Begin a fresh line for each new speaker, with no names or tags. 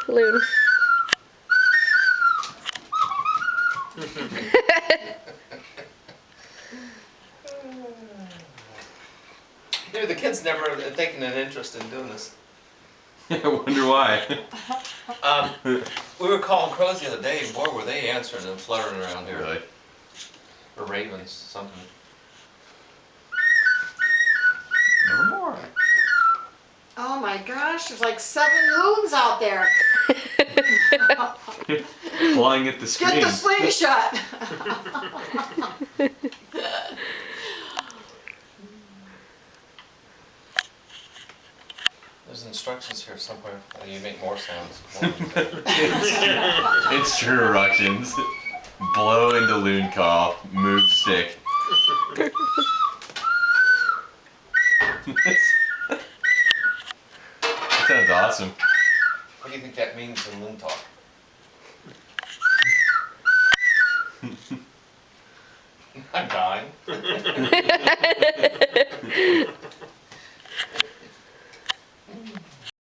Loon.
Maybe the kids never have taken an interest in doing this.
I wonder why.
We were calling crows the other day, and boy, were they answering and fluttering around here.
Really?
Or ravens, something.
Nevermore.
Oh my gosh, there's like 7 loons out there.
Flying at the screen.
Get the slingshot.
There's instructions here somewhere. You make more sounds.
Instructions. Blow into loon call. Move stick. That sounds awesome.
What do you think that means in loon talk? I'm dying.